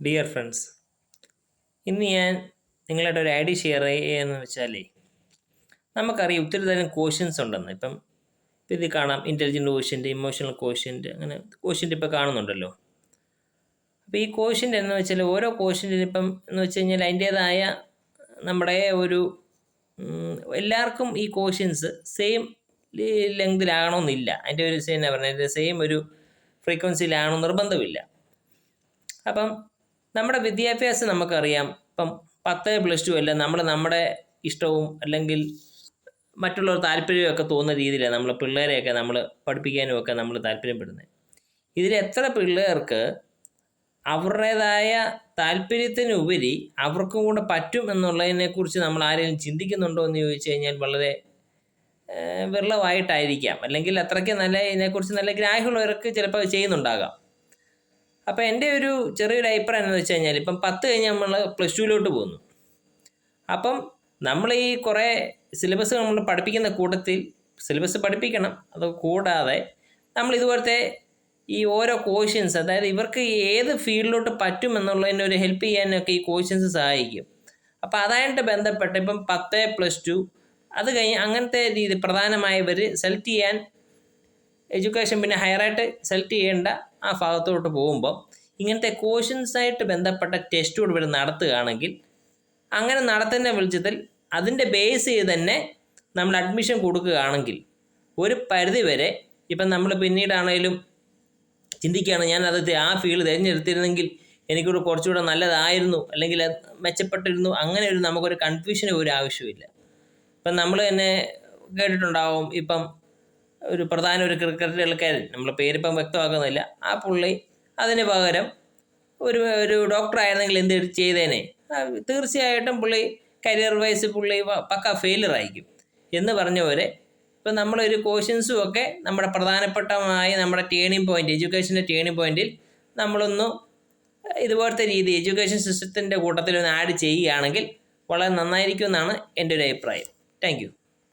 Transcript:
Dear friends, ഇന്ന് ഞാൻ നിങ്ങളുടെ ഒരു ഐഡിയ ഷെയർ ചെയ്യുകയെന്ന് വെച്ചാലേ, നമുക്കറിയാം ഒത്തിരി തരം ക്വസ്റ്റ്യൻസ് ഉണ്ടെന്ന്. ഇപ്പം ഇത് കാണാം, ഇൻ്റലിജൻറ്റ് ക്വസ്റ്റ്യൻ്റ്, ഇമോഷണൽ ക്വസ്റ്റ്യൻ്റ്, അങ്ങനെ ക്വസ്റ്റ്യൻ്റ് ഇപ്പോൾ കാണുന്നുണ്ടല്ലോ. അപ്പോൾ ഈ ക്വസ്റ്റ്യൻ്റ് എന്ന് വെച്ചാൽ ഓരോ ക്വസ്റ്റ്യൻറ്റിന് ഇപ്പം എന്ന് വെച്ച് കഴിഞ്ഞാൽ അതിൻ്റേതായ നമ്മുടെ ഒരു എല്ലാവർക്കും ഈ ക്വസ്റ്റ്യൻസ് സെയിം ലെങ്തിലാകണമെന്നില്ല. അതിൻ്റെ ഒരു എന്നാ പറഞ്ഞാൽ സെയിം ഒരു ഫ്രീക്വൻസിയിലാണോ നിർബന്ധമില്ല. അപ്പം നമ്മുടെ വിദ്യാഭ്യാസം നമുക്കറിയാം. ഇപ്പം 10+2 അല്ല, നമ്മുടെ ഇഷ്ടവും അല്ലെങ്കിൽ മറ്റുള്ളവർ താല്പര്യമൊക്കെ തോന്നുന്ന രീതിയിലാണ് നമ്മൾ പിള്ളേരെയൊക്കെ നമ്മൾ പഠിപ്പിക്കാനും ഒക്കെ നമ്മൾ താല്പര്യപ്പെടുന്നത്. ഇതിൽ എത്ര പിള്ളേർക്ക് അവരുടേതായ താല്പര്യത്തിനുപരി അവർക്കും കൂടെ പറ്റും എന്നുള്ളതിനെക്കുറിച്ച് നമ്മൾ ആരെങ്കിലും ചിന്തിക്കുന്നുണ്ടോ എന്ന് ചോദിച്ചു കഴിഞ്ഞാൽ വളരെ വിരളമായിട്ടായിരിക്കാം. അല്ലെങ്കിൽ അത്രയ്ക്ക് നല്ല ഇതിനെക്കുറിച്ച് നല്ല ഗ്രാഹ്യമുള്ളവർക്ക് ചിലപ്പോൾ ചെയ്യുന്നുണ്ടാകാം. അപ്പോൾ എൻ്റെ ഒരു ചെറിയൊരു അഭിപ്രായം എന്ന് വെച്ച് കഴിഞ്ഞാൽ, ഇപ്പം 10 കഴിഞ്ഞ് നമ്മൾ +2 പോകുന്നു. അപ്പം നമ്മൾ ഈ കുറേ സിലബസ് നമ്മൾ പഠിപ്പിക്കുന്ന കൂട്ടത്തിൽ സിലബസ് പഠിപ്പിക്കണം. അത് കൂടാതെ നമ്മൾ ഇതുപോലത്തെ ഈ ഓരോ ക്വസ്റ്റ്യൻസ്, അതായത് ഇവർക്ക് ഏത് ഫീൽഡിലോട്ട് പറ്റും എന്നുള്ളതിനെ ഒരു ഹെൽപ്പ് ചെയ്യാനൊക്കെ ഈ ക്വസ്റ്റ്യൻസ് സഹായിക്കും. അപ്പോൾ അതായിട്ട് ബന്ധപ്പെട്ട് ഇപ്പം 10+2 അത് കഴിഞ്ഞ് അങ്ങനത്തെ രീതി പ്രധാനമായവർ സെലക്ട് ചെയ്യാൻ എഡ്യൂക്കേഷൻ പിന്നെ ഹയറായിട്ട് സെലക്ട് ചെയ്യേണ്ട ആ ഭാഗത്തോട്ട് പോകുമ്പോൾ ഇങ്ങനത്തെ ക്വസ്റ്റ്യൻസായിട്ട് ബന്ധപ്പെട്ട ടെസ്റ്റുകൾ ഇവിടെ നടത്തുകയാണെങ്കിൽ, അങ്ങനെ നടത്തുന്ന വെളിച്ചത്തിൽ അതിൻ്റെ ബേസ് ചെയ്ത് തന്നെ നമ്മൾ അഡ്മിഷൻ കൊടുക്കുകയാണെങ്കിൽ ഒരു പരിധി വരെ ഇപ്പം നമ്മൾ പിന്നീടാണേലും ചിന്തിക്കുകയാണ്, ഞാനത് ആ ഫീൽഡ് തിരഞ്ഞെടുത്തിരുന്നെങ്കിൽ എനിക്കൊരു കുറച്ചുകൂടെ നല്ലതായിരുന്നു, അല്ലെങ്കിൽ അത് മെച്ചപ്പെട്ടിരുന്നു, അങ്ങനെ ഒരു നമുക്കൊരു കൺഫ്യൂഷന് ഒരു ആവശ്യമില്ല. ഇപ്പം നമ്മൾ തന്നെ കേട്ടിട്ടുണ്ടാവും, ഇപ്പം ഒരു പ്രധാന ഒരു ക്രിക്കറ്റ് കളിക്കാരൻ, നമ്മൾ പേരിപ്പം വ്യക്തമാക്കുന്നില്ല, ആ പുള്ളി അതിന് പകരം ഒരു ഡോക്ടറായിരുന്നെങ്കിൽ എന്ത് ചെയ്തേനെ, തീർച്ചയായിട്ടും പുള്ളി കരിയർ വൈസ് പുള്ളി പക്ക ഫെയിലർ ആയിരിക്കും എന്ന് പറഞ്ഞ പോലെ ഇപ്പം നമ്മളൊരു ക്വസ്റ്റ്യൻസും ഒക്കെ നമ്മുടെ പ്രധാനപ്പെട്ടമായ നമ്മുടെ ടേണിംഗ് പോയിൻ്റ്, എഡ്യൂക്കേഷൻ്റെ ടേണിംഗ് പോയിൻറ്റിൽ നമ്മളൊന്ന് ഇതുപോലത്തെ രീതി എഡ്യൂക്കേഷൻ സിസ്റ്റത്തിൻ്റെ കൂട്ടത്തിലൊന്ന് ആഡ് ചെയ്യുകയാണെങ്കിൽ വളരെ നന്നായിരിക്കും എന്നാണ് എൻ്റെ ഒരു അഭിപ്രായം. Thank you.